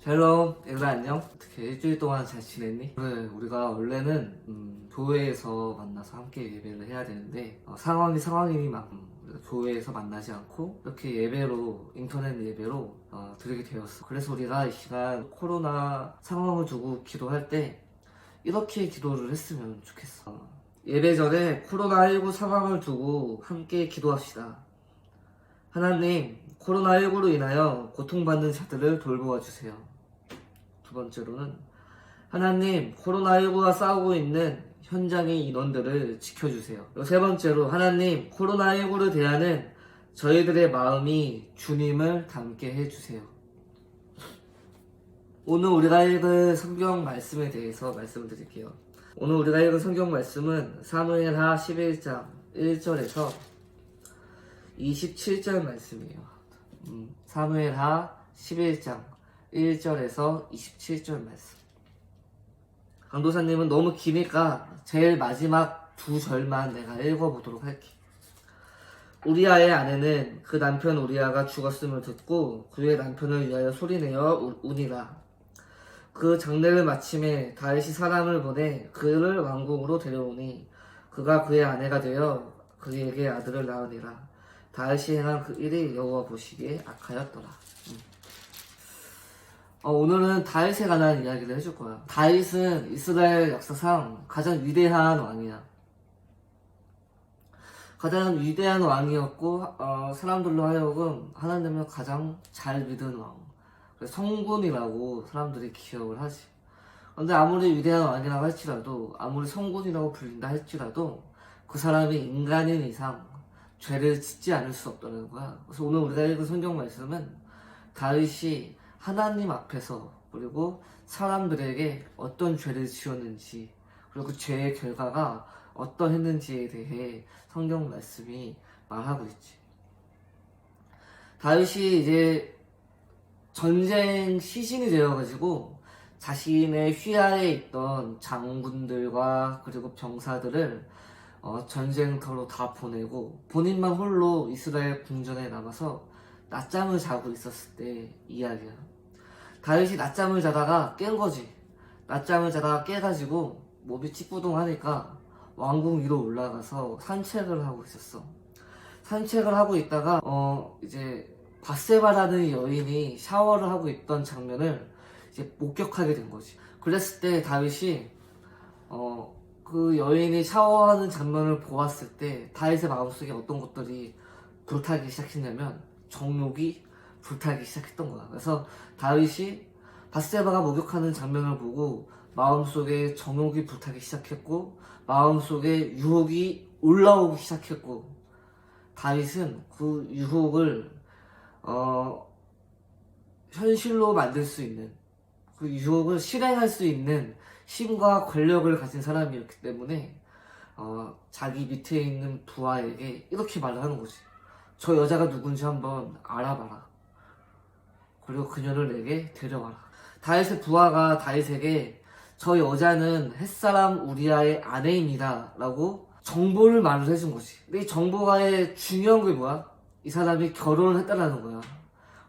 헬로, 얘들아 안녕? 어떻게 일주일 동안 잘 지냈니? 그래, 우리가 원래는 교회에서 만나서 함께 예배를 해야 되는데 상황이 상황이니만큼 우리가 교회에서 만나지 않고 이렇게 예배로, 인터넷 예배로 드리게 되었어. 그래서 우리가 이 시간 코로나 상황을 두고 기도할 때 이렇게 기도를 했으면 좋겠어. 예배 전에 코로나19 상황을 두고 함께 기도합시다. 하나님, 코로나19로 인하여 고통받는 자들을 돌보아 주세요. 두 번째로는 하나님, 코로나19와 싸우고 있는 현장의 인원들을 지켜주세요. 세 번째로 하나님, 코로나19를 대하는 저희들의 마음이 주님을 닮게 해주세요. 오늘 우리가 읽은 성경 말씀에 대해서 말씀을 드릴게요. 오늘 우리가 읽은 성경 말씀은 사무엘하 11장 1절에서 27절 말씀이에요. 사무엘하 11장 1절에서 27절 말씀. 강도사님은 너무 기니까 제일 마지막 두 절만 내가 읽어보도록 할게. 우리아의 아내는 그 남편 우리아가 죽었음을 듣고 그의 남편을 위하여 소리내어 우니라. 그 장례를 마침에 다윗이 사람을 보내 그를 왕궁으로 데려오니 그가 그의 아내가 되어 그에게 아들을 낳으니라. 다윗이 행한 그 일이 여호와 보시기에 악하였더라. 오늘은 다윗에 관한 이야기를 해줄 거야. 다윗은 이스라엘 역사상 가장 위대한 왕이야. 가장 위대한 왕이었고 사람들로 하여금 하나님을 가장 잘 믿은 왕. 그래서 성군이라고 사람들이 기억을 하지. 근데 아무리 위대한 왕이라고 할지라도, 아무리 성군이라고 불린다 할지라도 그 사람이 인간인 이상 죄를 짓지 않을 수 없다는 거야. 그래서 오늘 우리가 읽은 성경 말씀은 다윗이 하나님 앞에서 그리고 사람들에게 어떤 죄를 지었는지, 그리고 그 죄의 결과가 어떠했는지에 대해 성경 말씀이 말하고 있지. 다윗이 이제 전쟁 시신이 되어가지고 자신의 휘하에 있던 장군들과 그리고 병사들을 전쟁터로 다 보내고 본인만 홀로 이스라엘 궁전에 남아서 낮잠을 자고 있었을 때 이야기야. 다윗이 낮잠을 자다가 깬 거지. 낮잠을 자다가 깨가지고 몸이 찌뿌둥하니까 왕궁 위로 올라가서 산책을 하고 있었어. 산책을 하고 있다가 이제 밧세바라는 여인이 샤워를 하고 있던 장면을 이제 목격하게 된 거지. 그랬을 때 다윗이 그 여인이 샤워하는 장면을 보았을 때 다윗의 마음속에 어떤 것들이 불타기 시작했냐면 정욕이 불타기 시작했던 거야. 그래서 다윗이 밧세바가 목욕하는 장면을 보고 마음속에 정욕이 불타기 시작했고 마음속에 유혹이 올라오기 시작했고 다윗은 그 유혹을 현실로 만들 수 있는, 그 유혹을 실행할 수 있는 힘과 권력을 가진 사람이었기 때문에 자기 밑에 있는 부하에게 이렇게 말을 하는 거지. 저 여자가 누군지 한번 알아봐라. 그리고 그녀를 내게 데려와라. 다윗의 부하가 다윗에게 저 여자는 햇사람 우리아의 아내입니다 라고 정보를 말을 해준 거지. 근데 이 정보가의 중요한 게 뭐야? 이 사람이 결혼을 했다라는 거야.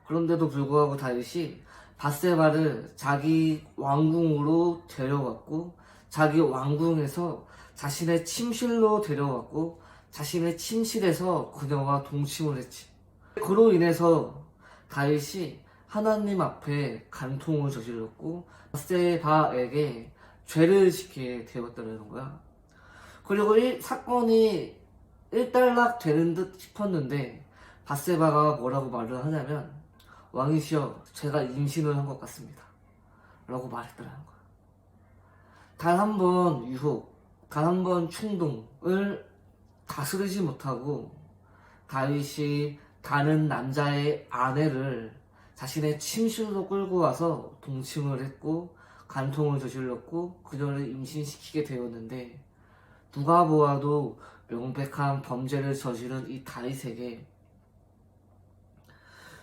그런데도 불구하고 다윗이 밧세바를 자기 왕궁으로 데려왔고 자기 왕궁에서 자신의 침실로 데려왔고 자신의 침실에서 그녀와 동침을 했지. 그로 인해서 다윗이 하나님 앞에 간통을 저질렀고 밧세바에게 죄를 짓게 되었다는 거야. 그리고 사건이 일단락 되는 듯 싶었는데 밧세바가 뭐라고 말을 하냐면 왕이시여 제가 임신을 한 것 같습니다 라고 말했더라는 거야. 단 한 번 유혹, 단 한 번 충동을 다스리지 못하고 다윗이 다른 남자의 아내를 자신의 침실로 끌고 와서 동침을 했고 간통을 저질렀고 그녀를 임신시키게 되었는데 누가 보아도 명백한 범죄를 저지른 이 다윗에게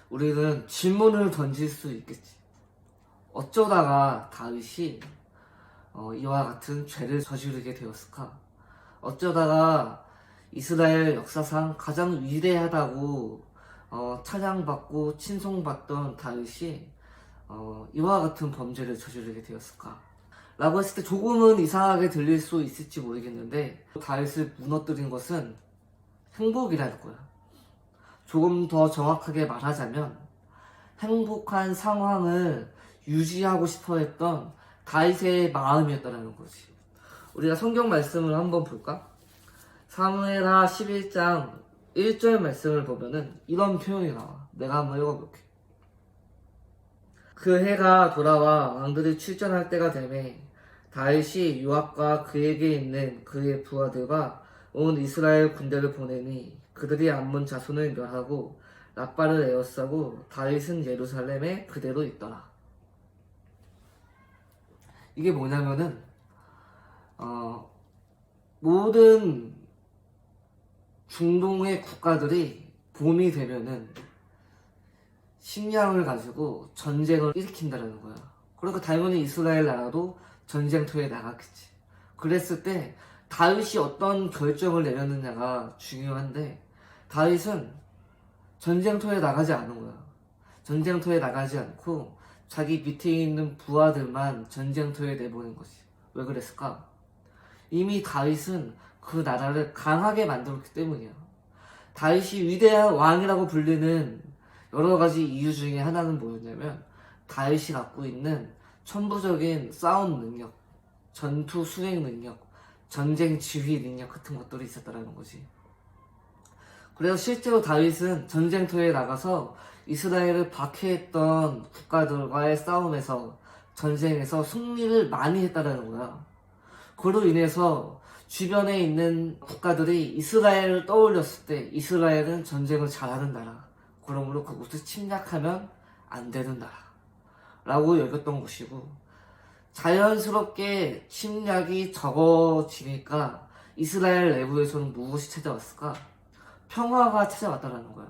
우리는 질문을 던질 수 있겠지. 어쩌다가 다윗이 이와 같은 죄를 저지르게 되었을까? 어쩌다가 이스라엘 역사상 가장 위대하다고 찬양받고 칭송받던 다윗이 이와 같은 범죄를 저지르게 되었을까? 라고 했을 때 조금은 이상하게 들릴 수 있을지 모르겠는데 다윗을 무너뜨린 것은 행복이라는 거야. 조금 더 정확하게 말하자면 행복한 상황을 유지하고 싶어 했던 다윗의 마음이었다는 거지. 우리가 성경 말씀을 한번 볼까? 사무엘하 11장 1절 말씀을 보면은 이런 표현이 나와. 내가 한번 읽어볼게. 그 해가 돌아와 왕들이 출전할 때가 되매 다윗이 요압과 그에게 있는 그의 부하들과 온 이스라엘 군대를 보내니 그들이 암몬 자손을 멸하고 라빠를 에워싸고 다윗은 예루살렘에 그대로 있더라. 이게 뭐냐면은 모든 중동의 국가들이 봄이 되면은 식량을 가지고 전쟁을 일으킨다는 거야. 그러니까 당연히 이스라엘 나라도 전쟁터에 나갔겠지. 그랬을 때 다윗이 어떤 결정을 내렸느냐가 중요한데 다윗은 전쟁터에 나가지 않은 거야. 전쟁터에 나가지 않고 자기 밑에 있는 부하들만 전쟁터에 내보낸 거지. 왜 그랬을까? 이미 다윗은 그 나라를 강하게 만들었기 때문이야. 다윗이 위대한 왕이라고 불리는 여러 가지 이유 중에 하나는 뭐였냐면 다윗이 갖고 있는 천부적인 싸움 능력, 전투 수행 능력, 전쟁 지휘 능력 같은 것들이 있었다는 거지. 그래서 실제로 다윗은 전쟁터에 나가서 이스라엘을 박해했던 국가들과의 싸움에서 전쟁에서 승리를 많이 했다는 거야. 그로 인해서 주변에 있는 국가들이 이스라엘을 떠올렸을 때 이스라엘은 전쟁을 잘하는 나라, 그러므로 그곳을 침략하면 안 되는 나라 라고 여겼던 것이고, 자연스럽게 침략이 적어지니까 이스라엘 내부에서는 무엇이 찾아왔을까? 평화가 찾아왔다는 거야.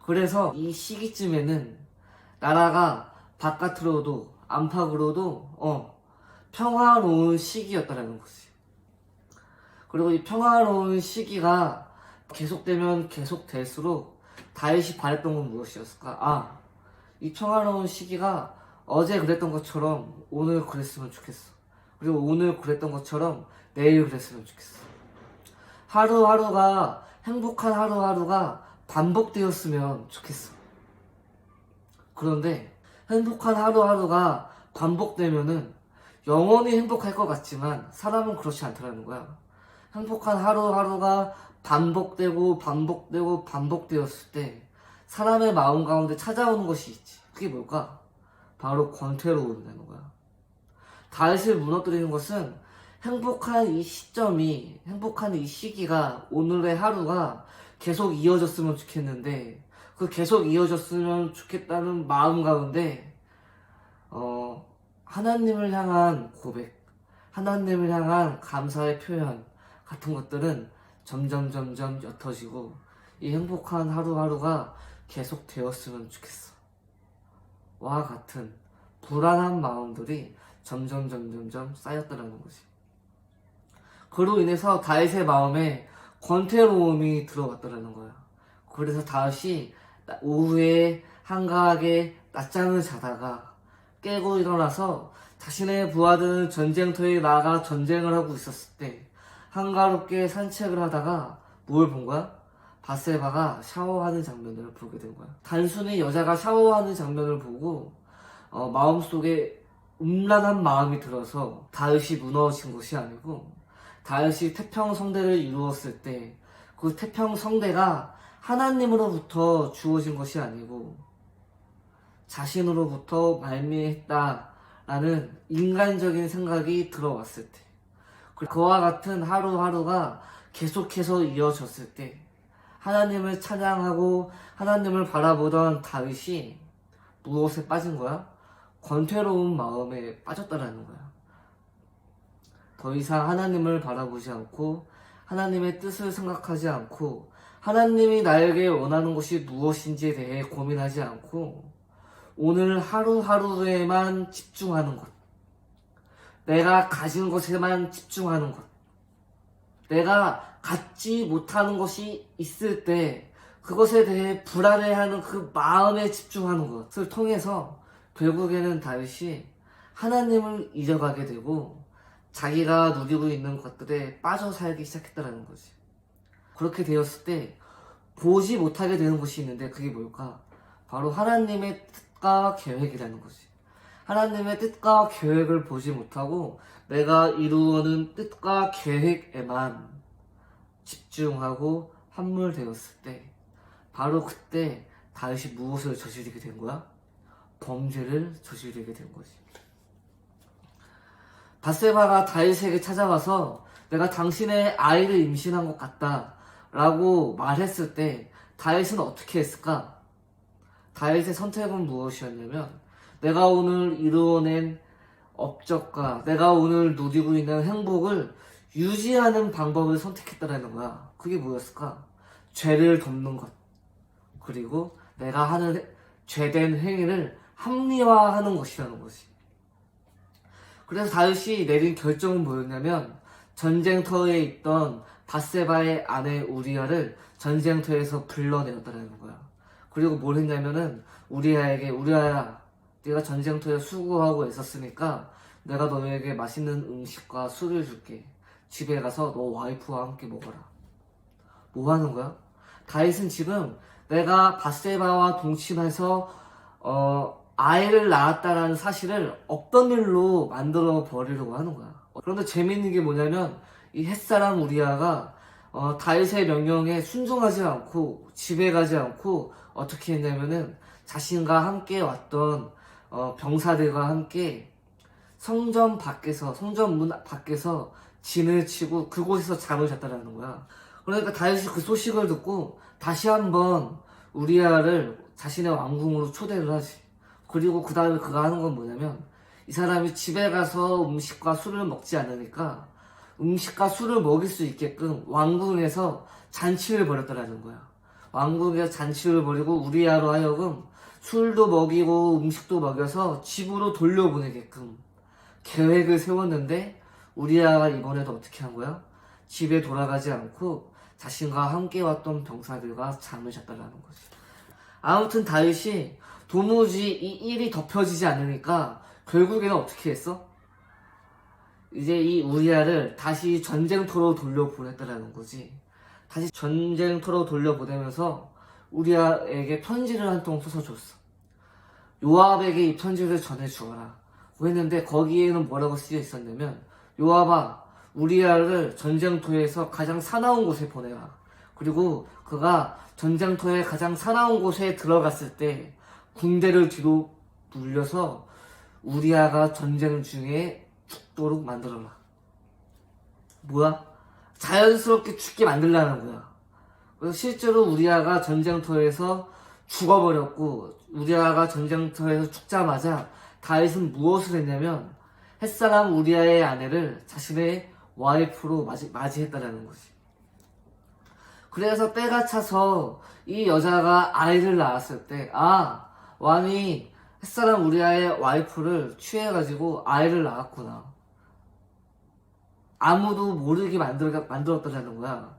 그래서 이 시기쯤에는 나라가 바깥으로도 안팎으로도 평화로운 시기였다는 거지. 그리고 이 평화로운 시기가 계속되면 계속될수록 다윗이 바랬던 건 무엇이었을까? 이 평화로운 시기가 어제 그랬던 것처럼 오늘 그랬으면 좋겠어. 그리고 오늘 그랬던 것처럼 내일 그랬으면 좋겠어. 하루하루가 행복한 하루하루가 반복되었으면 좋겠어. 그런데 행복한 하루하루가 반복되면은 영원히 행복할 것 같지만 사람은 그렇지 않다는 거야. 행복한 하루하루가 반복되고 반복되었을 때 사람의 마음 가운데 찾아오는 것이 있지. 그게 뭘까? 바로 권태로움이라는 거야. 다윗을 무너뜨리는 것은 행복한 이 시점이, 행복한 이 시기가, 오늘의 하루가 계속 이어졌으면 좋겠는데 그 계속 이어졌으면 좋겠다는 마음 가운데 하나님을 향한 고백, 하나님을 향한 감사의 표현 같은 것들은 점점 옅어지고 이 행복한 하루하루가 계속 되었으면 좋겠어 와 같은 불안한 마음들이 점점 쌓였다는 거지. 그로 인해서 다윗의 마음에 권태로움이 들어왔다는 거야. 그래서 다윗이 오후에 한가하게 낮잠을 자다가 깨고 일어나서 자신의 부하들은 전쟁터에 나가 전쟁을 하고 있었을 때 한가롭게 산책을 하다가 뭘 본 거야? 밧세바가 샤워하는 장면을 보게 된 거야. 단순히 여자가 샤워하는 장면을 보고 마음속에 음란한 마음이 들어서 다윗이 무너진 것이 아니고, 다윗이 태평성대를 이루었을 때 그 태평성대가 하나님으로부터 주어진 것이 아니고 자신으로부터 말미했다라는 인간적인 생각이 들어왔을 때, 그와 같은 하루하루가 계속해서 이어졌을 때 하나님을 찬양하고 하나님을 바라보던 다윗이 무엇에 빠진 거야? 권태로운 마음에 빠졌다라는 거야. 더 이상 하나님을 바라보지 않고 하나님의 뜻을 생각하지 않고 하나님이 나에게 원하는 것이 무엇인지에 대해 고민하지 않고 오늘 하루하루에만 집중하는 것, 내가 가진 것에만 집중하는 것, 내가 갖지 못하는 것이 있을 때 그것에 대해 불안해하는 그 마음에 집중하는 것을 통해서 결국에는 다윗이 하나님을 잊어가게 되고 자기가 누리고 있는 것들에 빠져 살기 시작했다는 거지. 그렇게 되었을 때 보지 못하게 되는 것이 있는데 그게 뭘까? 바로 하나님의 뜻과 계획이라는 거지. 하나님의 뜻과 계획을 보지 못하고 내가 이루어는 뜻과 계획에만 집중하고 함몰되었을 때 바로 그때 다윗이 무엇을 저지르게 된 거야? 범죄를 저지르게 된 거지. 밧세바가 다윗에게 찾아와서 내가 당신의 아이를 임신한 것 같다 라고 말했을 때 다윗은 어떻게 했을까? 다윗의 선택은 무엇이었냐면 내가 오늘 이루어낸 업적과 내가 오늘 누리고 있는 행복을 유지하는 방법을 선택했다라는 거야. 그게 뭐였을까? 죄를 덮는 것. 그리고 내가 하는 죄된 행위를 합리화하는 것이라는 거지. 그래서 다윗이 내린 결정은 뭐였냐면 전쟁터에 있던 밧세바의 아내 우리아를 전쟁터에서 불러내었다는 거야. 그리고 뭘 했냐면은 우리아에게 우리아야 네가 전쟁터에 수고하고 있었으니까 내가 너에게 맛있는 음식과 술을 줄게. 집에 가서 너 와이프와 함께 먹어라. 뭐 하는 거야? 다윗은 지금 내가 밧세바와 동침해서 아이를 낳았다라는 사실을 없던 일로 만들어 버리려고 하는 거야. 그런데 재밌는 게 뭐냐면 이 햇사람 우리아가 다윗의 명령에 순종하지 않고 집에 가지 않고 어떻게 했냐면은 자신과 함께 왔던 병사들과 함께 성전 문 밖에서 진을 치고 그곳에서 잠을 잤다라는 거야. 그러니까 다윗이 그 소식을 듣고 다시 한번 우리아를 자신의 왕궁으로 초대를 하지. 그리고 그 다음에 그가 하는 건 뭐냐면 이 사람이 집에 가서 음식과 술을 먹지 않으니까 음식과 술을 먹일 수 있게끔 왕궁에서 잔치를 벌였다라는 거야. 왕궁에서 잔치를 벌이고 우리아로 하여금 술도 먹이고 음식도 먹여서 집으로 돌려보내게끔 계획을 세웠는데 우리아가 이번에도 어떻게 한 거야? 집에 돌아가지 않고 자신과 함께 왔던 병사들과 잠을 잤다라는 거지. 아무튼 다윗이 도무지 이 일이 덮여지지 않으니까 결국에는 어떻게 했어? 이제 이 우리아를 다시 전쟁터로 돌려보냈다라는 거지. 다시 전쟁터로 돌려보내면서 우리아에게 편지를 한 통 써서 줬어. 요압에게 이 편지를 전해주어라. 했는데 거기에는 뭐라고 쓰여 있었냐면 요압아 우리아를 전쟁터에서 가장 사나운 곳에 보내라. 그리고 그가 전쟁터에 가장 사나운 곳에 들어갔을 때 군대를 뒤로 물려서 우리아가 전쟁 중에 죽도록 만들어라. 뭐야? 자연스럽게 죽게 만들라는 거야. 그래서 실제로 우리아가 전쟁터에서 죽어버렸고 우리아가 전쟁터에서 죽자마자 다윗은 무엇을 했냐면 햇사람 우리아의 아내를 자신의 와이프로 맞이했다라는 거지. 그래서 때가 차서 이 여자가 아이를 낳았을 때 왕이 햇사람 우리아의 와이프를 취해가지고 아이를 낳았구나. 아무도 모르게 만들었다라는 거야.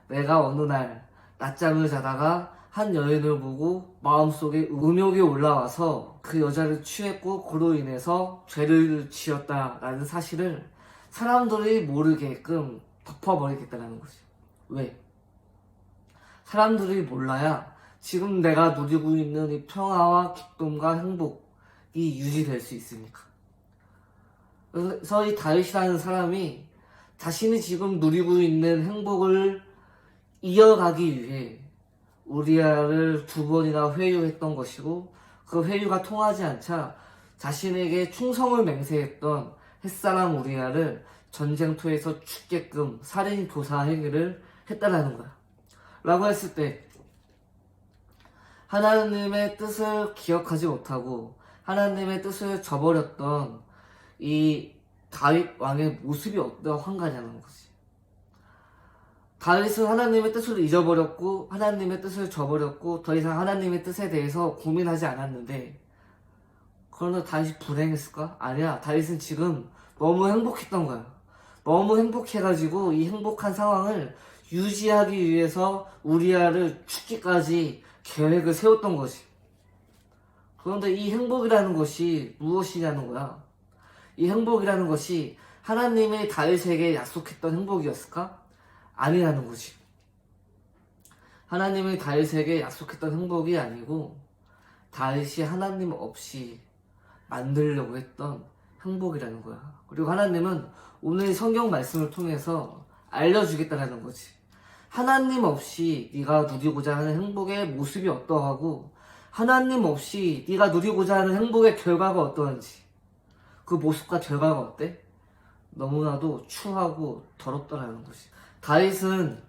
내가 어느 날 낮잠을 자다가 한 여인을 보고 마음속에 음욕이 올라와서 그 여자를 취했고 그로 인해서 죄를 지었다라는 사실을 사람들이 모르게끔 덮어버리겠다는 거지. 왜? 사람들이 몰라야 지금 내가 누리고 있는 이 평화와 기쁨과 행복이 유지될 수 있으니까. 그래서 이 다윗이라는 사람이 자신이 지금 누리고 있는 행복을 이어가기 위해 우리아를 2번이나 회유했던 것이고 그 회유가 통하지 않자 자신에게 충성을 맹세했던 햇사람 우리아를 전쟁터에서 죽게끔 살인 교사 행위를 했다라는 거야. 라고 했을 때 하나님의 뜻을 기억하지 못하고 하나님의 뜻을 저버렸던 이 다윗 왕의 모습이 어떠한가냐는 거지. 다윗은 하나님의 뜻을 잊어버렸고 하나님의 뜻을 저버렸고 더 이상 하나님의 뜻에 대해서 고민하지 않았는데 그러나 다윗이 불행했을까? 아니야. 다윗은 지금 너무 행복했던 거야. 너무 행복해가지고 이 행복한 상황을 유지하기 위해서 우리아를 죽기까지 계획을 세웠던 거지. 그런데 이 행복이라는 것이 무엇이냐는 거야. 이 행복이라는 것이 하나님의 다윗에게 약속했던 행복이었을까? 아니라는 거지. 하나님의 다윗에게 약속했던 행복이 아니고 다윗이 하나님 없이 만들려고 했던 행복이라는 거야. 그리고 하나님은 오늘 성경 말씀을 통해서 알려주겠다는 거지. 하나님 없이 네가 누리고자 하는 행복의 모습이 어떠하고 하나님 없이 네가 누리고자 하는 행복의 결과가 어떠한지, 그 모습과 결과가 어때? 너무나도 추하고 더럽다라는 것이. 다윗은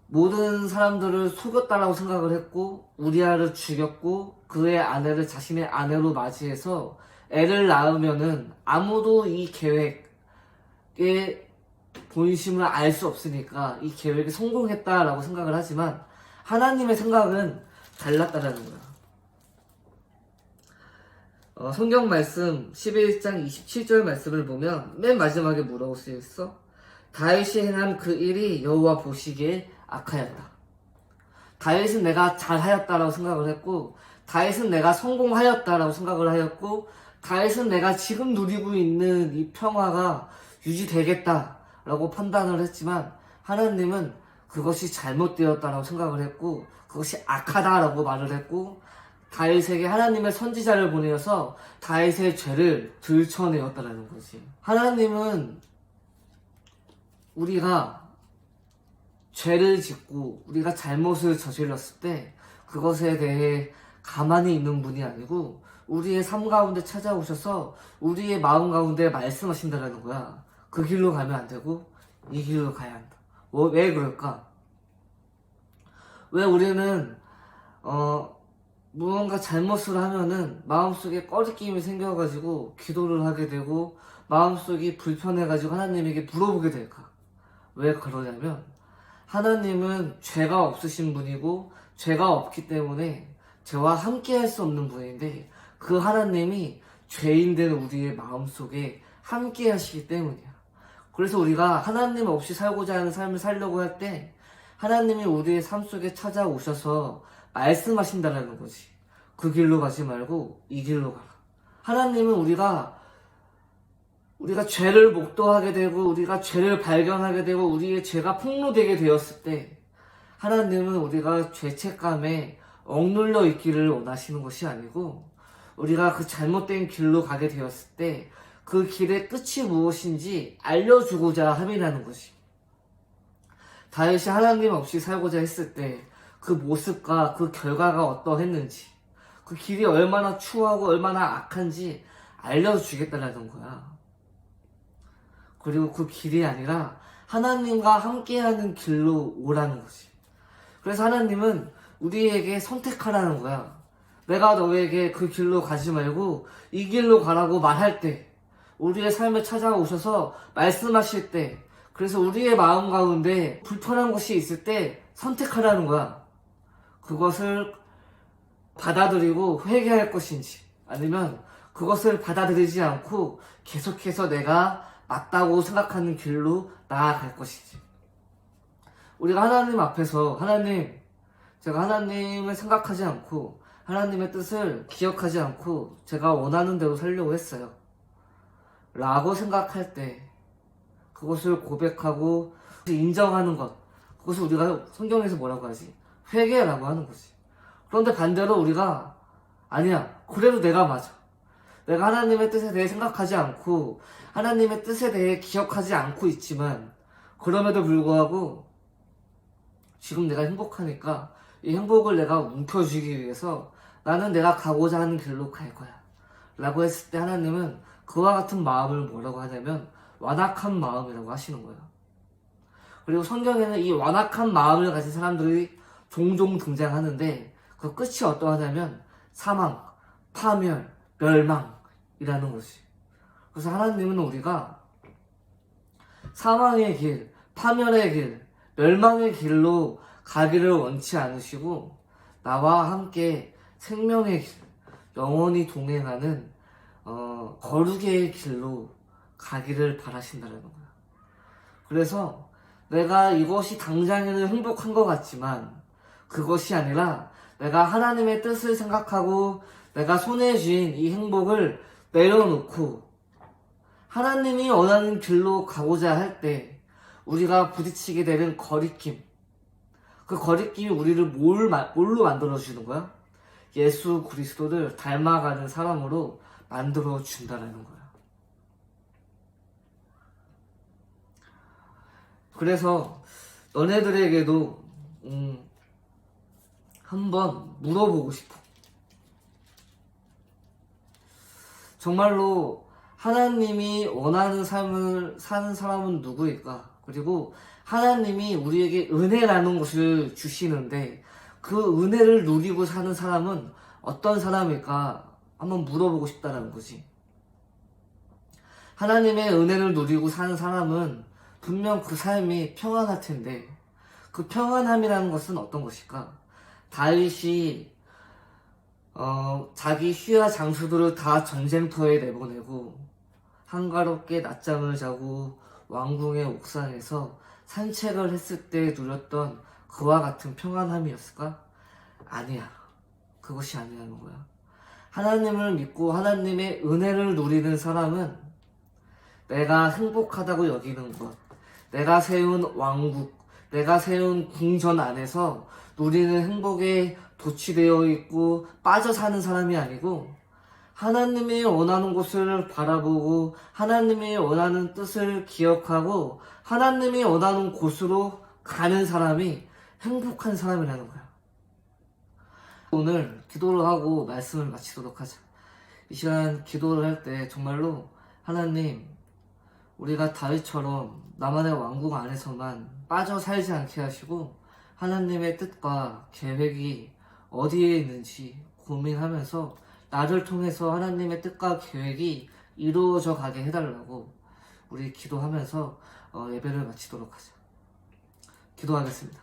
모든 사람들을 속였다라고 생각을 했고 우리아를 죽였고 그의 아내를 자신의 아내로 맞이해서 애를 낳으면은 아무도 이 계획의 본심을 알 수 없으니까 이 계획이 성공했다라고 생각을 하지만 하나님의 생각은 달랐다라는 거야. 성경 말씀 11장 27절 말씀을 보면 맨 마지막에 뭐라고 쓰여있어? 다윗이 행한 그 일이 여호와 보시기에 악하였다. 다윗은 내가 잘하였다라고 생각을 했고 다윗은 내가 성공하였다라고 생각을 하였고 다윗은 내가 지금 누리고 있는 이 평화가 유지되겠다라고 판단을 했지만 하나님은 그것이 잘못되었다라고 생각을 했고 그것이 악하다라고 말을 했고 다윗에게 하나님의 선지자를 보내어서 다윗의 죄를 들춰내었다라는 거지. 하나님은 우리가 죄를 짓고 우리가 잘못을 저질렀을 때 그것에 대해 가만히 있는 분이 아니고 우리의 삶 가운데 찾아오셔서 우리의 마음 가운데 말씀하신다는 거야. 그 길로 가면 안 되고 이 길로 가야 한다. 왜 그럴까? 왜 우리는 무언가 잘못을 하면은 마음속에 꺼리낌이 생겨가지고 기도를 하게 되고 마음속이 불편해가지고 하나님에게 물어보게 될까? 왜 그러냐면 하나님은 죄가 없으신 분이고 죄가 없기 때문에 죄와 함께 할 수 없는 분인데 그 하나님이 죄인된 우리의 마음속에 함께 하시기 때문이야. 그래서 우리가 하나님 없이 살고자 하는 삶을 살려고 할 때 하나님이 우리의 삶 속에 찾아오셔서 말씀하신다는 거지. 그 길로 가지 말고 이 길로 가라. 하나님은 우리가 죄를 목도하게 되고 우리가 죄를 발견하게 되고 우리의 죄가 폭로되게 되었을 때 하나님은 우리가 죄책감에 억눌려 있기를 원하시는 것이 아니고 우리가 그 잘못된 길로 가게 되었을 때 그 길의 끝이 무엇인지 알려주고자 함이라는 것이. 다윗이 하나님 없이 살고자 했을 때 그 모습과 그 결과가 어떠했는지 그 길이 얼마나 추하고 얼마나 악한지 알려주겠다는 거야. 그리고 그 길이 아니라 하나님과 함께하는 길로 오라는 거지. 그래서 하나님은 우리에게 선택하라는 거야. 내가 너에게 그 길로 가지 말고 이 길로 가라고 말할 때 우리의 삶에 찾아오셔서 말씀하실 때 그래서 우리의 마음 가운데 불편한 것이 있을 때 선택하라는 거야. 그것을 받아들이고 회개할 것인지 아니면 그것을 받아들이지 않고 계속해서 내가 맞다고 생각하는 길로 나아갈 것이지. 우리가 하나님 앞에서 제가 하나님을 생각하지 않고 하나님의 뜻을 기억하지 않고 제가 원하는 대로 살려고 했어요 라고 생각할 때 그것을 고백하고 인정하는 것, 그것을 우리가 성경에서 뭐라고 하지? 회개라고 하는 거지. 그런데 반대로 우리가 아니야, 그래도 내가 맞아, 내가 하나님의 뜻에 대해 생각하지 않고 하나님의 뜻에 대해 기억하지 않고 있지만 그럼에도 불구하고 지금 내가 행복하니까 이 행복을 내가 움켜쥐기 위해서 나는 내가 가고자 하는 길로 갈 거야 라고 했을 때 하나님은 그와 같은 마음을 뭐라고 하냐면 완악한 마음이라고 하시는 거예요. 그리고 성경에는 이 완악한 마음을 가진 사람들이 종종 등장하는데 그 끝이 어떠하냐면 사망, 파멸, 멸망이라는 것이. 그래서 하나님은 우리가 사망의 길, 파멸의 길, 멸망의 길로 가기를 원치 않으시고 나와 함께 생명의 길, 영원히 동행하는 거룩의 길로 가기를 바라신다는 거야. 그래서 내가 이것이 당장에는 행복한 것 같지만 그것이 아니라 내가 하나님의 뜻을 생각하고 내가 손에 쥔 이 행복을 내려놓고 하나님이 원하는 길로 가고자 할 때 우리가 부딪히게 되는 거리낌, 그 거리낌이 우리를 뭘로 만들어주는 거야? 예수 그리스도를 닮아가는 사람으로 만들어준다는 거야. 그래서 너네들에게도 한번 물어보고 싶어. 정말로 하나님이 원하는 삶을 사는 사람은 누구일까? 그리고 하나님이 우리에게 은혜라는 것을 주시는데 그 은혜를 누리고 사는 사람은 어떤 사람일까? 한번 물어보고 싶다는 거지. 하나님의 은혜를 누리고 사는 사람은 분명 그 삶이 평안할 텐데 그 평안함이라는 것은 어떤 것일까? 다윗이 자기 휘하 장수들을 다 전쟁터에 내보내고 한가롭게 낮잠을 자고 왕궁의 옥상에서 산책을 했을 때 누렸던 그와 같은 평안함이었을까? 아니야. 그것이 아니라는 거야. 하나님을 믿고 하나님의 은혜를 누리는 사람은 내가 행복하다고 여기는 것, 내가 세운 왕국, 내가 세운 궁전 안에서 누리는 행복에 도취되어 있고 빠져 사는 사람이 아니고 하나님이 원하는 곳을 바라보고 하나님이 원하는 뜻을 기억하고 하나님이 원하는 곳으로 가는 사람이 행복한 사람이라는 거야. 오늘 기도를 하고 말씀을 마치도록 하자. 이 시간 기도를 할 때 정말로 하나님, 우리가 다윗처럼 나만의 왕국 안에서만 빠져 살지 않게 하시고 하나님의 뜻과 계획이 어디에 있는지 고민하면서 나를 통해서 하나님의 뜻과 계획이 이루어져 가게 해달라고 우리 기도하면서 예배를 마치도록 하자. 기도하겠습니다.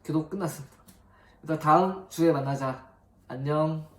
기도 끝났습니다. 일단 다음 주에 만나자. 안녕.